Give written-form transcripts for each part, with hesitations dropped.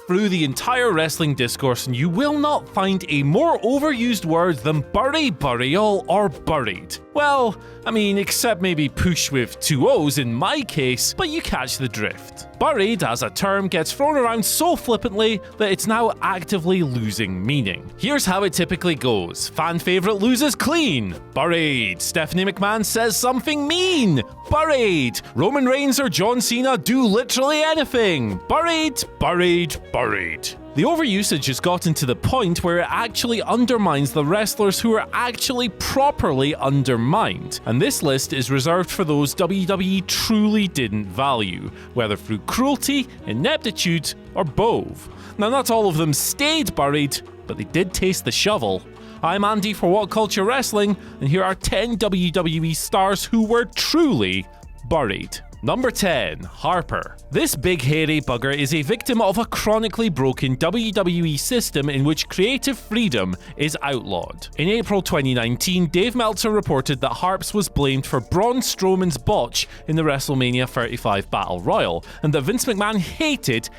look through the entire wrestling discourse and you will not find a more overused word than burial or buried. Well, I mean, except maybe push with 2 O's in my case, but you catch the drift. Buried as a term gets thrown around so flippantly that it's now actively losing meaning. Here's how it typically goes. Fan favorite loses clean. Buried. Stephanie McMahon says something mean. Buried. Roman Reigns or John Cena do literally anything. Buried. The overusage has gotten to the point where it actually undermines the wrestlers who are actually properly undermined, and this list is reserved for those WWE truly didn't value, whether through cruelty, ineptitude, or both. Now, not all of them stayed buried, but they did taste the shovel. I'm Andy for What Culture Wrestling, and here are 10 WWE stars who were truly buried. Number 10. Harper. This big hairy bugger is a victim of a chronically broken WWE system in which creative freedom is outlawed. In April 2019, Dave Meltzer reported that Harps was blamed for Braun Strowman's botch in the WrestleMania 35 Battle Royal, and that Vince McMahon hated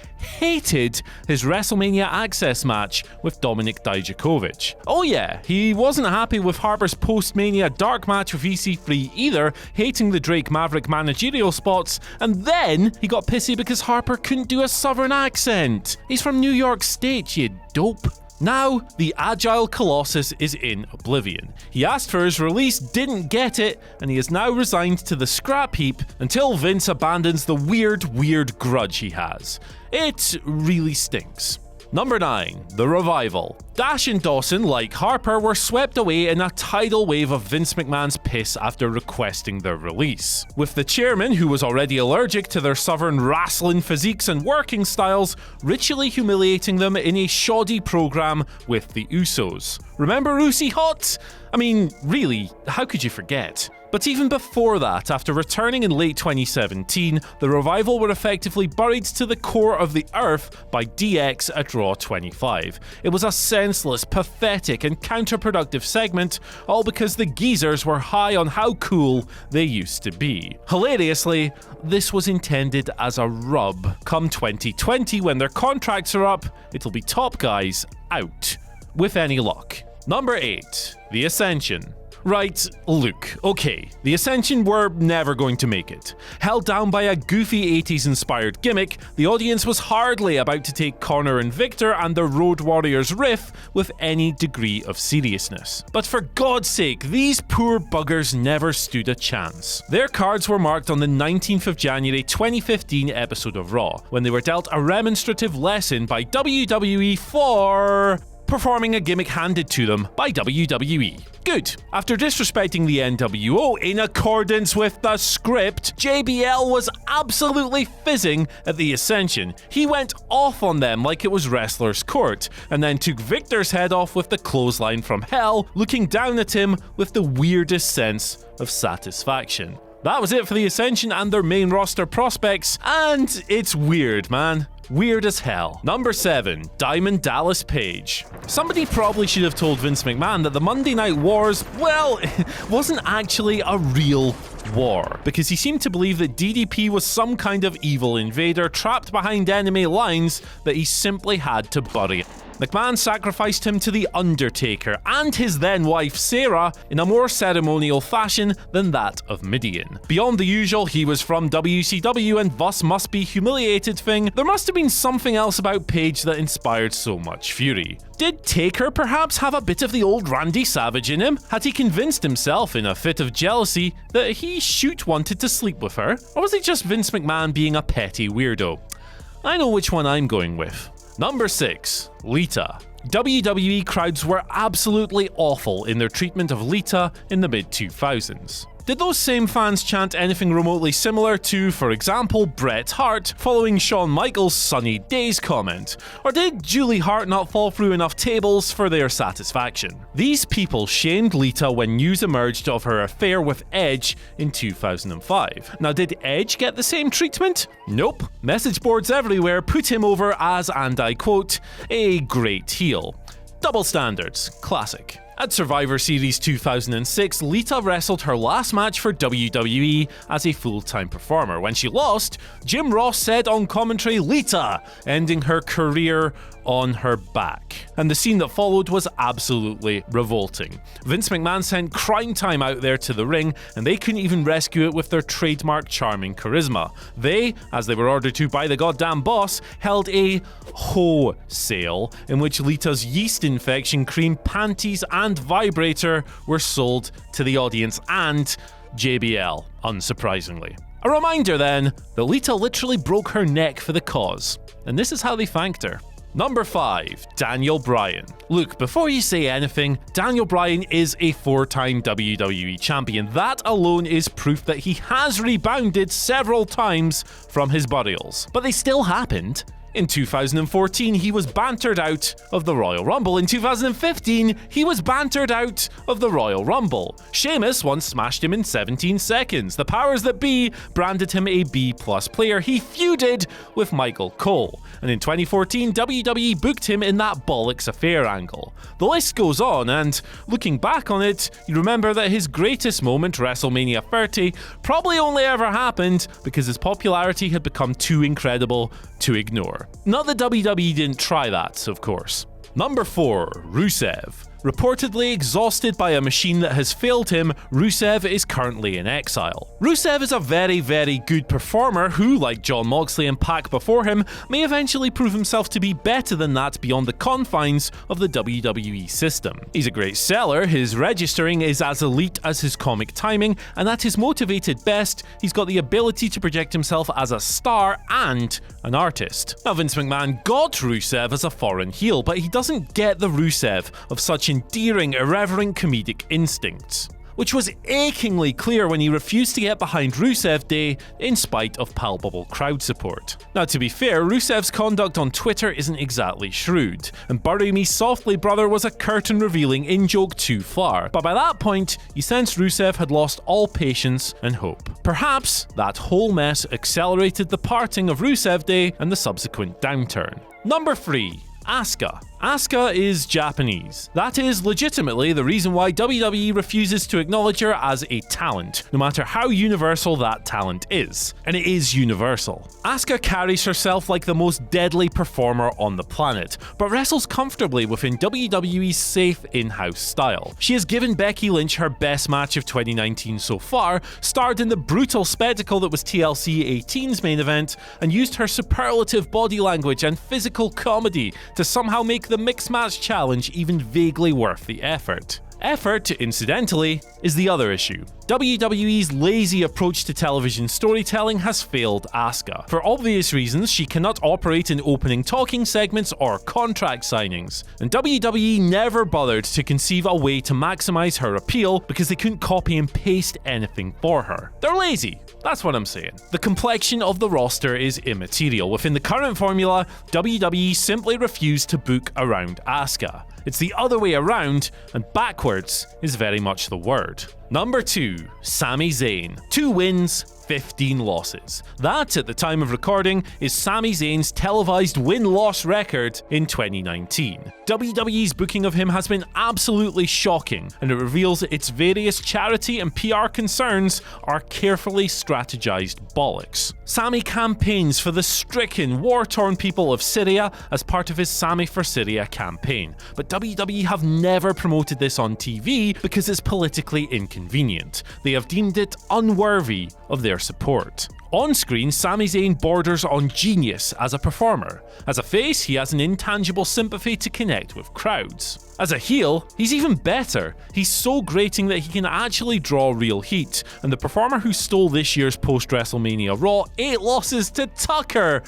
his WrestleMania Access match with Dominik Dijakovic. Oh yeah, he wasn't happy with Harper's post-Mania dark match with EC3 either, hating the Drake Maverick managerial spots, and then he got pissy because Harper couldn't do a southern accent. He's from New York State, you dope. Now, the agile colossus is in oblivion. He asked for his release, didn't get it, and he is now resigned to the scrap heap until Vince abandons the weird grudge he has. It really stinks. Number 9. The Revival. Dash and Dawson, like Harper, were swept away in a tidal wave of Vince McMahon's piss after requesting their release, with the chairman, who was already allergic to their southern wrestling physiques and working styles, ritually humiliating them in a shoddy program with the Usos. Remember Usi Hot? I mean, really, how could you forget? But even before that, after returning in late 2017, the Revival were effectively buried to the core of the earth by DX at Raw 25. It was a senseless, pathetic, and counterproductive segment, all because the geezers were high on how cool they used to be. Hilariously, this was intended as a rub. Come 2020, when their contracts are up, it'll be top guys out. With any luck. Number 8. The Ascension. Right, look, okay, the Ascension were never going to make it. Held down by a goofy 80s inspired gimmick, the audience was hardly about to take Connor and Victor and the Road Warriors riff with any degree of seriousness. But for God's sake, these poor buggers never stood a chance. Their cards were marked on the 19th of January 2015 episode of Raw, when they were dealt a remonstrative lesson by WWE for performing a gimmick handed to them by WWE. Good. After disrespecting the NWO in accordance with the script, JBL was absolutely fizzing at the Ascension. He went off on them like it was Wrestler's Court, and then took Victor's head off with the clothesline from hell, looking down at him with the weirdest sense of satisfaction. That was it for the Ascension and their main roster prospects, and it's weird, man. Weird as hell. Number 7. Diamond Dallas Page. Somebody probably should have told Vince McMahon that the Monday Night Wars, well, wasn't actually a real war, because he seemed to believe that DDP was some kind of evil invader trapped behind enemy lines that he simply had to bury. McMahon sacrificed him to The Undertaker and his then-wife Sarah in a more ceremonial fashion than that of Midian. Beyond the usual "he was from WCW and thus must be humiliated" thing, there must have been something else about Page that inspired so much fury. Did Taker perhaps have a bit of the old Randy Savage in him? Had he convinced himself in a fit of jealousy that he wanted to sleep with her? Or was it just Vince McMahon being a petty weirdo? I know which one I'm going with. Number 6. Lita. WWE crowds were absolutely awful in their treatment of Lita in the mid-2000s. Did those same fans chant anything remotely similar to, for example, Bret Hart following Shawn Michaels' Sunny Days comment? Or did Julie Hart not fall through enough tables for their satisfaction? These people shamed Lita when news emerged of her affair with Edge in 2005. Now, did Edge get the same treatment? Nope. Message boards everywhere put him over as, and I quote, a great heel. Double standards. Classic. At Survivor Series 2006, Lita wrestled her last match for WWE as a full-time performer. When she lost, Jim Ross said on commentary, "Lita," ending her career on her back. And the scene that followed was absolutely revolting. Vince McMahon sent Crime Time out there to the ring, and they couldn't even rescue it with their trademark charming charisma. They, as they were ordered to by the goddamn boss, held a wholesale in which Lita's yeast infection cream, panties, and vibrator were sold to the audience and JBL, unsurprisingly. A reminder then that Lita literally broke her neck for the cause. And this is how they thanked her. Number 5. Daniel Bryan. Look, before you say anything, Daniel Bryan is a 4-time WWE champion. That alone is proof that he has rebounded several times from his burials. But they still happened. In 2014, he was bantered out of the Royal Rumble. In 2015, he was bantered out of the Royal Rumble. Sheamus once smashed him in 17 seconds. The powers that be branded him a B+ player. He feuded with Michael Cole. And in 2014, WWE booked him in that bollocks affair angle. The list goes on, and looking back on it, you remember that his greatest moment, WrestleMania 30, probably only ever happened because his popularity had become too incredible to ignore. Not that WWE didn't try that, of course. Number 4. Rusev. Reportedly exhausted by a machine that has failed him, Rusev is currently in exile. Rusev is a very, very good performer who, like Jon Moxley and Pac before him, may eventually prove himself to be better than that beyond the confines of the WWE system. He's a great seller, his registering is as elite as his comic timing, and at his motivated best, he's got the ability to project himself as a star and an artist. Now, Vince McMahon got Rusev as a foreign heel, but he doesn't get the Rusev of such endearing, irreverent comedic instincts, which was achingly clear when he refused to get behind Rusev Day in spite of palpable crowd support. Now, to be fair, Rusev's conduct on Twitter isn't exactly shrewd, and "Bury Me Softly, Brother" was a curtain-revealing in-joke too far, but by that point, you sensed Rusev had lost all patience and hope. Perhaps that whole mess accelerated the parting of Rusev Day and the subsequent downturn. Number 3. Asuka. Asuka is Japanese. That is legitimately the reason why WWE refuses to acknowledge her as a talent, no matter how universal that talent is. And it is universal. Asuka carries herself like the most deadly performer on the planet, but wrestles comfortably within WWE's safe in-house style. She has given Becky Lynch her best match of 2019 so far, starred in the brutal spectacle that was TLC 18's main event, and used her superlative body language and physical comedy to somehow make the Mixed Match Challenge even vaguely worth the effort. Effort, incidentally, is the other issue. WWE's lazy approach to television storytelling has failed Asuka. For obvious reasons, she cannot operate in opening talking segments or contract signings, and WWE never bothered to conceive a way to maximize her appeal because they couldn't copy and paste anything for her. They're lazy. That's what I'm saying. The complexion of the roster is immaterial. Within the current formula, WWE simply refused to book around Asuka. It's the other way around, and backwards is very much the word. Number 2. Sami Zayn. 2 wins, 15 losses. That, at the time of recording, is Sami Zayn's televised win-loss record in 2019. WWE's booking of him has been absolutely shocking, and it reveals its various charity and PR concerns are carefully strategized bollocks. Sami campaigns for the stricken, war-torn people of Syria as part of his Sami for Syria campaign, but WWE have never promoted this on TV because it's politically inconvenient. They have deemed it unworthy of their support. On screen, Sami Zayn borders on genius as a performer. As a face, he has an intangible sympathy to connect with crowds. As a heel, he's even better. He's so grating that he can actually draw real heat, and the performer who stole this year's post-WrestleMania Raw 8 losses to Tucker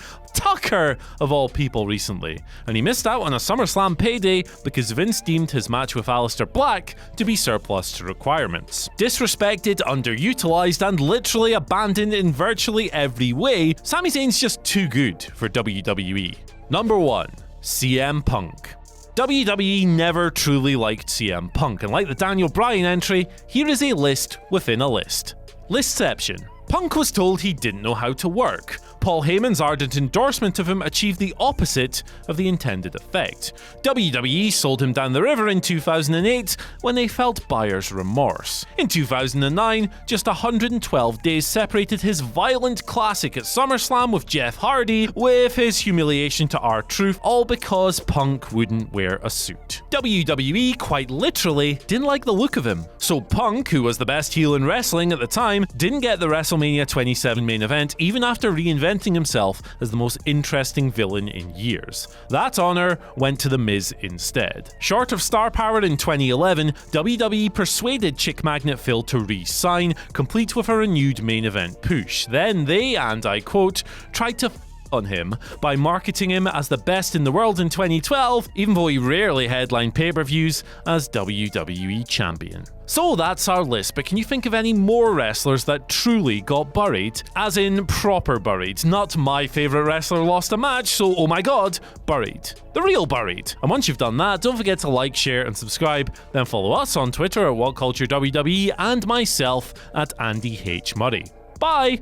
of all people recently, and he missed out on a SummerSlam payday because Vince deemed his match with Aleister Black to be surplus to requirements. Disrespected, underutilized, and literally abandoned in virtually every way, Sami Zayn's just too good for WWE. Number 1. CM Punk. WWE never truly liked CM Punk, and like the Daniel Bryan entry, here is a list within a list. Listception. Punk was told he didn't know how to work. Paul Heyman's ardent endorsement of him achieved the opposite of the intended effect. WWE sold him down the river in 2008 when they felt buyer's remorse. In 2009, just 112 days separated his violent classic at SummerSlam with Jeff Hardy with his humiliation to R-Truth, all because Punk wouldn't wear a suit. WWE quite literally didn't like the look of him. So Punk, who was the best heel in wrestling at the time, didn't get the WrestleMania 27 main event even after reinventing himself as the most interesting villain in years. That honor went to The Miz instead. Short of star power in 2011, WWE persuaded Chick Magnet Phil to re-sign, complete with a renewed main event push. Then they, and I quote, tried to on him by marketing him as the best in the world in 2012, even though he rarely headlined pay-per-views as WWE champion. So that's our list, but can you think of any more wrestlers that truly got buried? As in proper buried, not my favourite wrestler lost a match, so oh my god, buried. The real buried. And once you've done that, don't forget to like, share and subscribe, then follow us on Twitter at WhatCultureWWE and myself at Andy H. Murray. Bye!